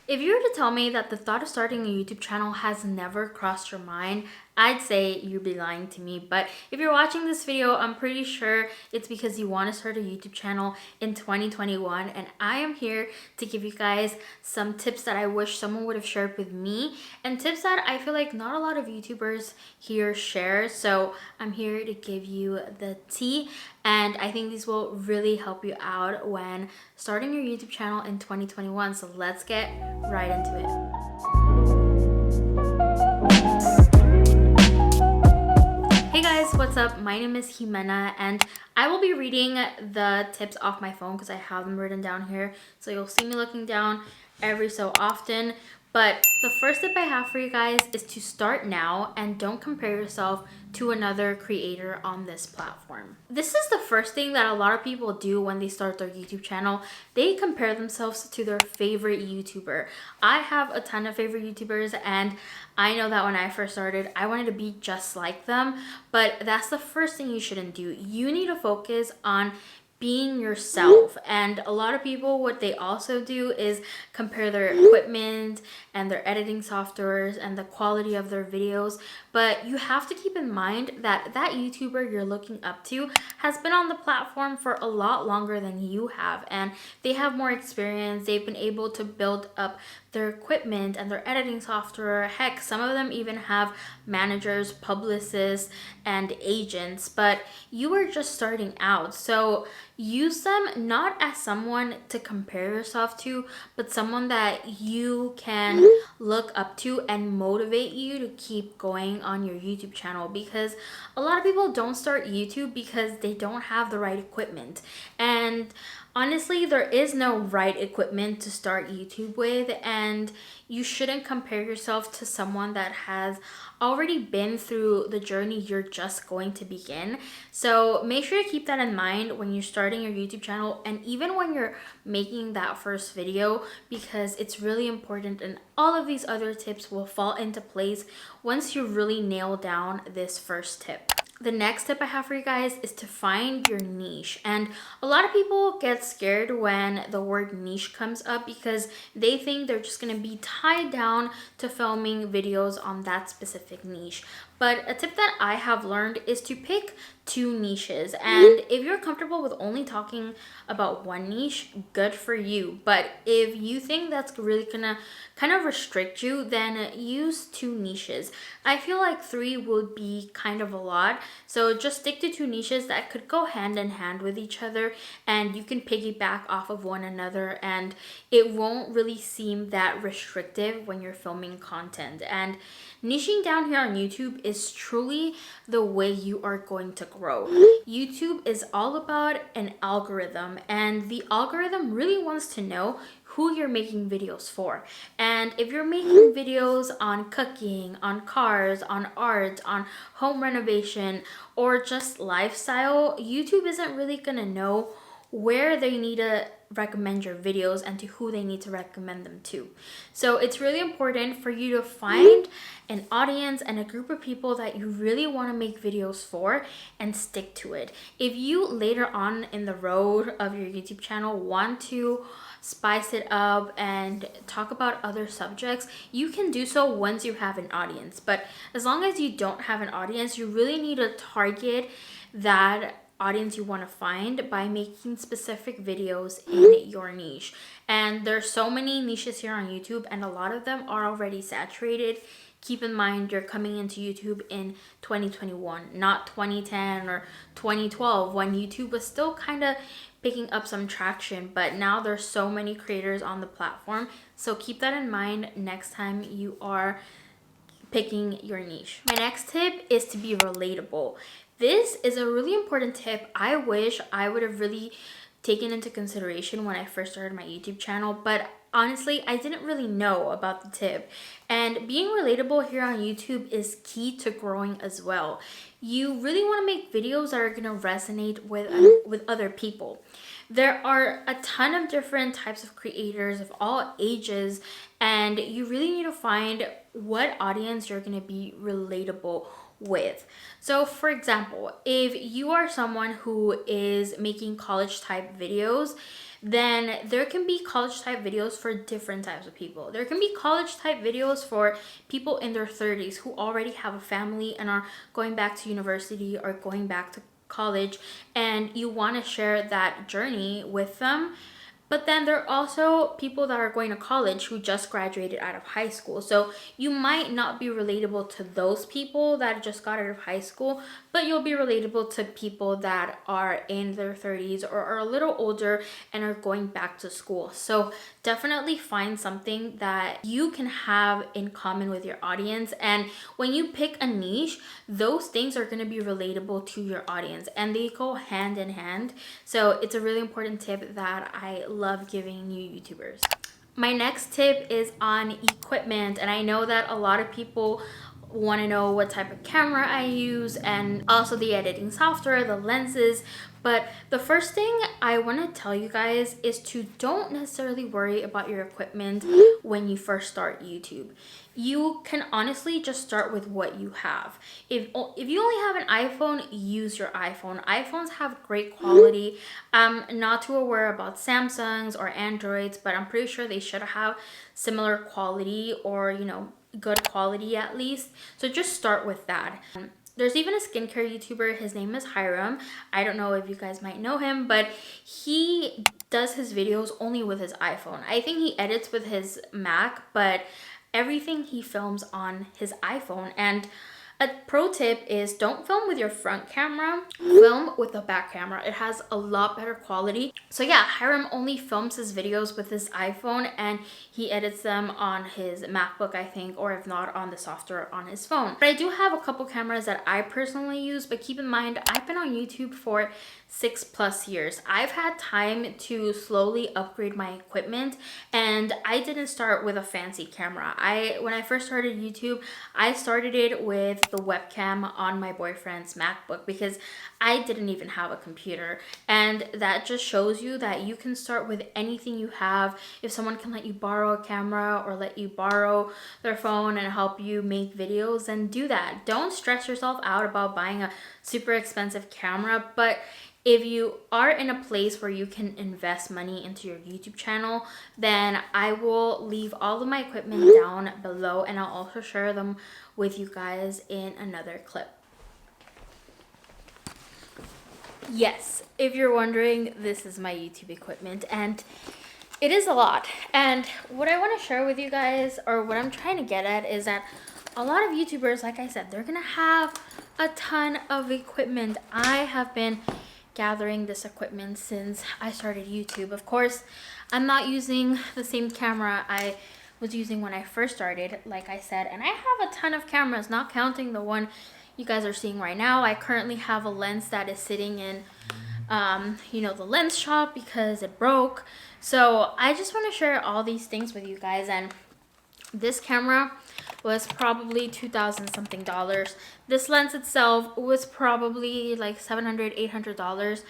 If you were to tell me that the thought of starting a YouTube channel has never crossed your mind, I'd say you'd be lying to me. But if you're watching this video, I'm pretty sure it's because you want to start a YouTube channel in 2021. And I am here to give you guys some tips that I wish someone would have shared with me, and tips that I feel like not a lot of YouTubers here share. So I'm here to give you the tea, and I think these will really help you out when starting your YouTube channel in 2021. So let's get right into it. Hey guys, what's up? My name is XIMENA, and I will be reading the tips off my phone because I have them written down here. So you'll see me looking down every so often. But the first tip I have for you guys is to start now and don't compare yourself to another creator on this platform. This is the first thing that a lot of people do when they start their YouTube channel. They compare themselves to their favorite YouTuber. I have a ton of favorite YouTubers, and I know that when I first started, I wanted to be just like them, but that's the first thing you shouldn't do. You need to focus on being yourself. And a lot of people, what they also do is compare their equipment and their editing softwares and the quality of their videos. But you have to keep in mind that that YouTuber you're looking up to has been on the platform for a lot longer than you have, and they have more experience. They've been able to build up their equipment and their editing software. Heck, some of them even have managers, publicists, and agents, but you are just starting out. So use them not as someone to compare yourself to, but someone that you can look up to and motivate you to keep going on your YouTube channel. Because a lot of people don't start YouTube because they don't have the right equipment. And honestly, there is no right equipment to start YouTube with, and you shouldn't compare yourself to someone that has already been through the journey you're just going to begin. So make sure to keep that in mind when you're starting your YouTube channel, and even when you're making that first video, because it's really important, and all of these other tips will fall into place once you really nail down this first tip. The next tip I have for you guys is to find your niche. And a lot of people get scared when the word niche comes up because they think they're just going to be tied down to filming videos on that specific niche. But a tip that I have learned is to pick two niches. And if you're comfortable with only talking about one niche, good for you. But if you think that's really gonna kind of restrict you, then use two niches. I feel like three would be kind of a lot. So just stick to two niches that could go hand in hand with each other, and you can piggyback off of one another, and it won't really seem that restrictive when you're filming content. And niching down here on YouTube is truly the way you are going to grow. YouTube is all about an algorithm, and the algorithm really wants to know who you're making videos for. And if you're making videos on cooking, on cars, on art, on home renovation, or just lifestyle, YouTube isn't really gonna know where they need to recommend your videos and to who they need to recommend them to. So it's really important for you to find an audience and a group of people that you really want to make videos for and stick to it. If you later on in the road of your YouTube channel want to spice it up and talk about other subjects, you can do so once you have an audience. But as long as you don't have an audience, you really need to target that audience you want to find by making specific videos in your niche. And there's so many niches here on YouTube, and a lot of them are already saturated. Keep in mind, you're coming into YouTube in 2021, not 2010 or 2012, when YouTube was still kind of picking up some traction. But now there's so many creators on the platform. So keep that in mind next time you are picking your niche. My next tip is to be relatable. This is a really important tip I wish I would have really taken into consideration when I first started my YouTube channel, but honestly, I didn't really know about the tip. And being relatable here on YouTube is key to growing as well. You really want to make videos that are going to resonate with other people. There are a ton of different types of creators of all ages, and you really need to find what audience you're going to be relatable with. So for example, if you are someone who is making college type videos, then there can be college type videos for different types of people. There can be college type videos for people in their 30s who already have a family and are going back to university or going back to college, and you want to share that journey with them. But then there are also people that are going to college who just graduated out of high school. So you might not be relatable to those people that just got out of high school, but you'll be relatable to people that are in their 30s or are a little older and are going back to school. So definitely find something that you can have in common with your audience. And when you pick a niche, those things are going to be relatable to your audience and they go hand in hand. So it's a really important tip that I love giving new YouTubers. My next tip is on equipment, and I know that a lot of people want to know what type of camera I use and also the editing software, the lenses. But the first thing I want to tell you guys is to don't necessarily worry about your equipment when you first start YouTube. You can honestly just start with what you have. If you only have an iPhone, use your iPhone. iPhones have great quality. I'm not too aware about Samsungs or Androids, but I'm pretty sure they should have similar quality, or good quality at least. So just start with that. There's even a skincare YouTuber, his name is Hiram. I don't know if you guys might know him, but he does his videos only with his iPhone. I think he edits with his Mac, but everything he films on his iPhone. And a pro tip is don't film with your front camera, film with the back camera. It has a lot better quality. So yeah, Hiram only films his videos with his iPhone and he edits them on his MacBook, I think, or if not, on the software on his phone. But I do have a couple cameras that I personally use, but keep in mind, I've been on YouTube for 6+ years. I've had time to slowly upgrade my equipment, and I didn't start with a fancy camera. When I first started YouTube, I started it with the webcam on my boyfriend's MacBook because I didn't even have a computer. And that just shows you that you can start with anything you have. If someone can let you borrow a camera or let you borrow their phone and help you make videos, then do that. Don't stress yourself out about buying a super expensive camera, but if you are in a place where you can invest money into your YouTube channel, then I will leave all of my equipment down below, and I'll also share them with you guys in another clip. Yes, if you're wondering, this is my YouTube equipment, and it is a lot. And what I want to share with you guys, or what I'm trying to get at, is that a lot of YouTubers, like I said, they're gonna have a ton of equipment. I have been gathering this equipment since I started YouTube. Of course, I'm not using the same camera I was using when I first started, like I said, and I have a ton of cameras, not counting the one you guys are seeing right now. I currently have a lens that is sitting in the lens shop because it broke. So I just want to share all these things with you guys. And this camera was probably $2,000 something. This lens itself was probably like $700, $800.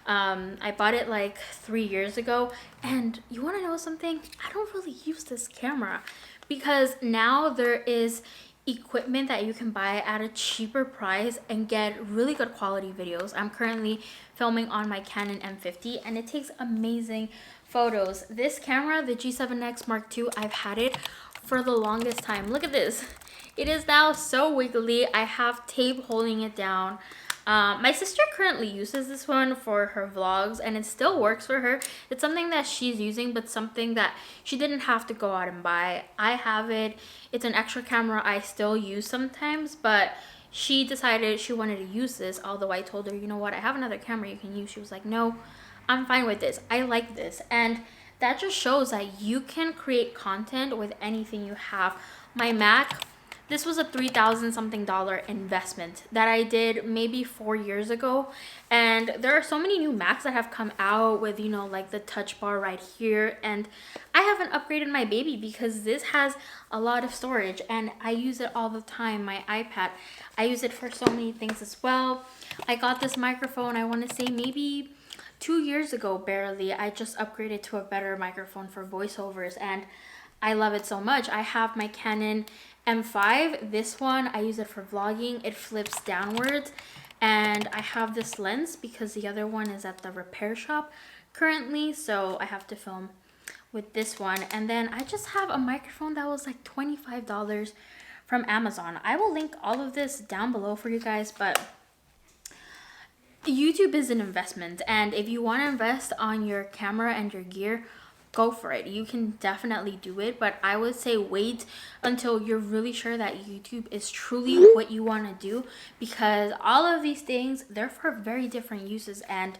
I bought it like 3 years ago. And you want to know something? I don't really use this camera because now there is equipment that you can buy at a cheaper price and get really good quality videos. I'm currently filming on my Canon M50 and it takes amazing photos. This camera, the G7X Mark II, I've had it for the longest time. Look at this. It is now so wiggly. I have tape holding it down. My sister currently uses this one for her vlogs and it still works for her. It's something that she's using, but something that she didn't have to go out and buy. I have it. It's an extra camera I still use sometimes, but she decided she wanted to use this, although I told her, you know what, I have another camera you can use. She was like, no, I'm fine with this. I like this. And that just shows that you can create content with anything you have. My Mac, this was a $3,000 something investment that I did maybe 4 years ago. And there are so many new Macs that have come out with, like the touch bar right here. And I haven't upgraded my baby because this has a lot of storage and I use it all the time. My iPad, I use it for so many things as well. I got this microphone, I want to say maybe 2 years ago, barely. I just upgraded to a better microphone for voiceovers and I love it so much. I have my Canon M50. This one, I use it for vlogging. It flips downwards. And I have this lens because the other one is at the repair shop currently, so I have to film with this one. And then I just have a microphone that was like $25 from Amazon. I will link all of this down below for you guys, but YouTube is an investment, and if you want to invest on your camera and your gear, go for it. You can definitely do it, but I would say wait until you're really sure that YouTube is truly what you want to do, because all of these things, they're for very different uses, and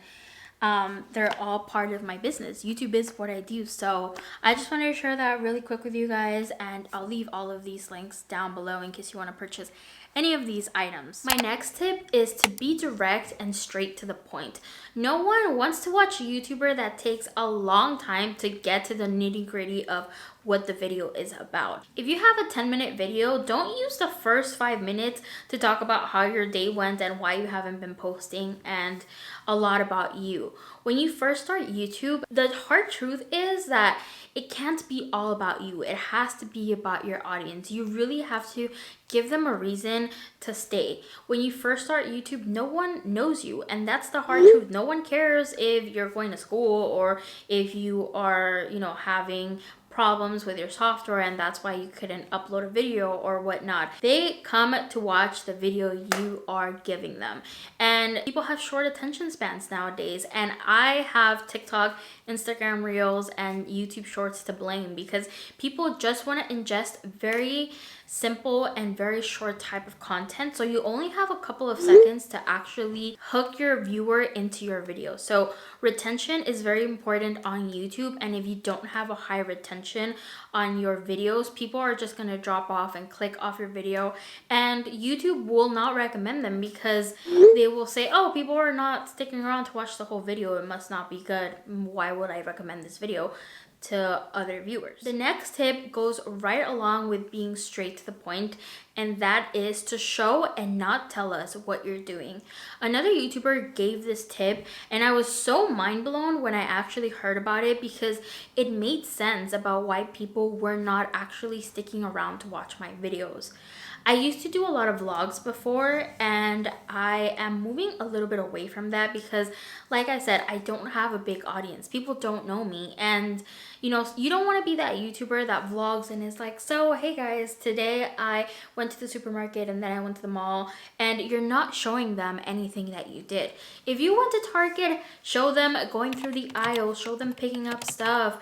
they're all part of my business. YouTube is what I do. So I just wanted to share that really quick with you guys, and I'll leave all of these links down below in case you want to purchase any of these items. My next tip is to be direct and straight to the point. No one wants to watch a YouTuber that takes a long time to get to the nitty-gritty of what the video is about. If you have a 10-minute video, don't use the first 5 minutes to talk about how your day went and why you haven't been posting and a lot about you. When you first start YouTube, the hard truth is that it can't be all about you. It has to be about your audience. You really have to give them a reason to stay. When you first start YouTube, no one knows you, and that's the hard truth. No one cares if you're going to school or if you are, having problems with your software and that's why you couldn't upload a video or whatnot. They come to watch the video you are giving them, and people have short attention spans nowadays, and I have TikTok, Instagram Reels, and YouTube Shorts to blame, because people just want to ingest very simple and very short type of content, so you only have a couple of seconds to actually hook your viewer into your video. So retention is very important on YouTube, and if you don't have a high retention on your videos, people are just going to drop off and click off your video, and YouTube will not recommend them because they will say, oh, people are not sticking around to watch the whole video, it must not be good, why would I recommend this video to other viewers? The next tip goes right along with being straight to the point, and that is to show and not tell us what you're doing. Another YouTuber gave this tip, and I was so mind blown when I actually heard about it, because it made sense about why people were not actually sticking around to watch my videos. I used to do a lot of vlogs before, and I am moving a little bit away from that because, like I said, I don't have a big audience. People don't know me, and you don't want to be that YouTuber that vlogs and is like, so hey guys, today I went to the supermarket and then I went to the mall, and you're not showing them anything that you did. If you went to Target, show them going through the aisle, show them picking up stuff,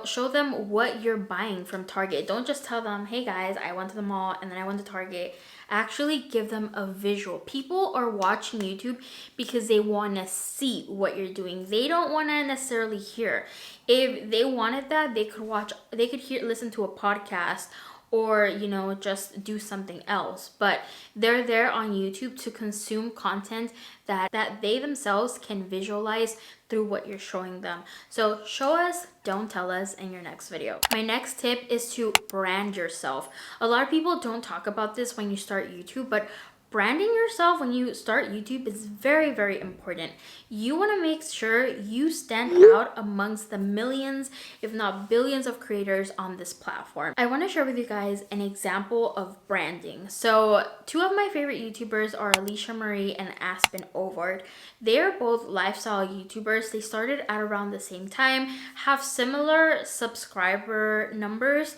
show them what you're buying from Target. Don't just tell them, hey guys, I went to the mall and then I went to Target. Actually give them a visual. People are watching YouTube because they want to see what you're doing. They don't want to necessarily hear. If they wanted that, they could listen to a podcast or just do something else, but they're there on YouTube to consume content that they themselves can visualize through what you're showing them. So show us, don't tell us in your next video. My next tip is to brand yourself. A lot of people don't talk about this when you start YouTube, but branding yourself when you start YouTube is very, very important. You want to make sure you stand out amongst the millions, if not billions of creators on this platform. I want to share with you guys an example of branding. So two of my favorite YouTubers are Alicia Marie and Aspen Ovard. They are both lifestyle YouTubers. They started at around the same time, have similar subscriber numbers,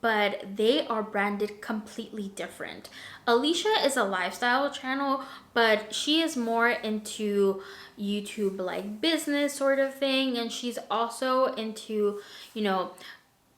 but they are branded completely different. Alicia is a lifestyle channel, but she is more into YouTube like business sort of thing, and she's also into,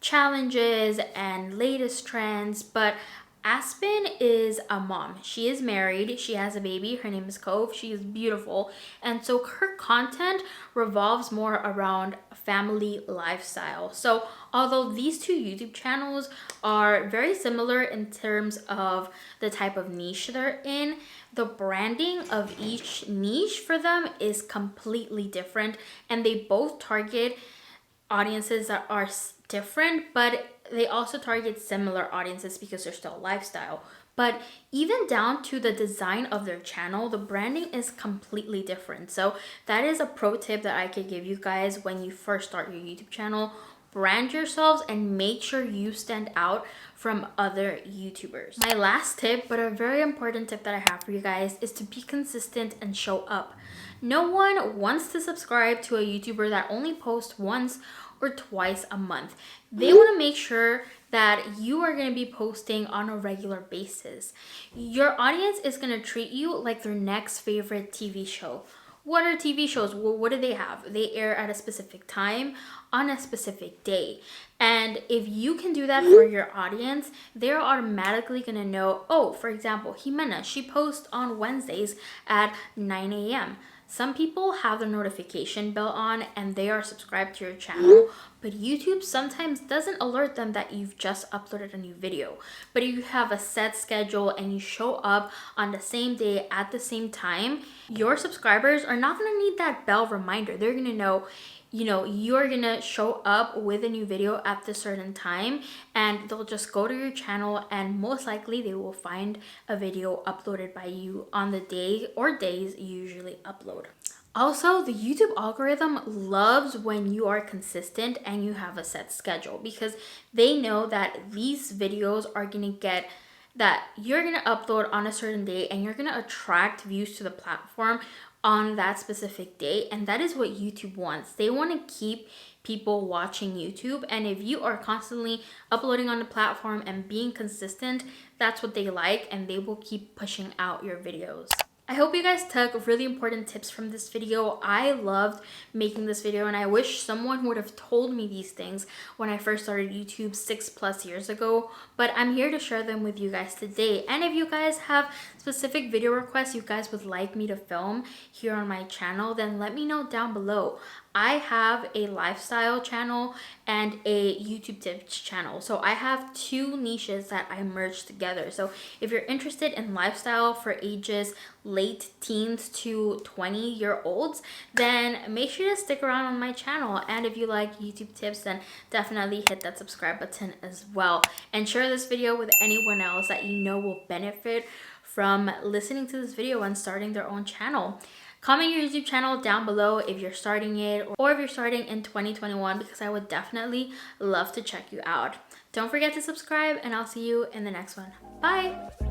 challenges and latest trends. But Aspen is a mom. She is married. She has a baby. Her name is Cove. She is beautiful. And so her content revolves more around family lifestyle. So although these two YouTube channels are very similar in terms of the type of niche they're in, the branding of each niche for them is completely different. And they both target audiences that are different, but they also target similar audiences because they're still lifestyle. But even down to the design of their channel, the branding is completely different. So that is a pro tip that I could give you guys when you first start your YouTube channel. brand yourselves and make sure you stand out from other YouTubers. My last tip, but a very important tip that I have for you guys, is to be consistent and show up. No one wants to subscribe to a YouTuber that only posts once or twice a month. They want to make sure that you are going to be posting on a regular basis. Your audience is going to treat you like their next favorite TV show. What are TV shows? Well, what do they have? They air at a specific time on a specific day. And if you can do that for your audience, they're automatically going to know, oh, for example, XIMENA, she posts on Wednesdays at 9 a.m. Some people have the notification bell on and they are subscribed to your channel, but YouTube sometimes doesn't alert them that you've just uploaded a new video. But if you have a set schedule and you show up on the same day at the same time, your subscribers are not going to need that bell reminder. They're going to know, you're gonna show up with a new video at this certain time, and they'll just go to your channel and most likely they will find a video uploaded by you on the day or days you usually upload. Also, the YouTube algorithm loves when you are consistent and you have a set schedule, because they know that these videos are gonna get that you're gonna upload on a certain day and you're gonna attract views to the platform on that specific day. And that is what YouTube wants. They want to keep people watching YouTube, and if you are constantly uploading on the platform and being consistent, that's what they like, and they will keep pushing out your videos. I hope you guys took really important tips from this video. I loved making this video and I wish someone would have told me these things when I first started YouTube 6+ years ago, but I'm here to share them with you guys today. And if you guys have specific video requests you guys would like me to film here on my channel, then let me know down below. I have a lifestyle channel and a YouTube tips channel. So I have two niches that I merged together. So if you're interested in lifestyle for ages late teens to 20-year-olds, then make sure to stick around on my channel. And if you like YouTube tips, then definitely hit that subscribe button as well. And share this video with anyone else that you know will benefit from listening to this video and starting their own channel. Comment your YouTube channel down below if you're starting it or if you're starting in 2021, because I would definitely love to check you out. Don't forget to subscribe and I'll see you in the next one. Bye!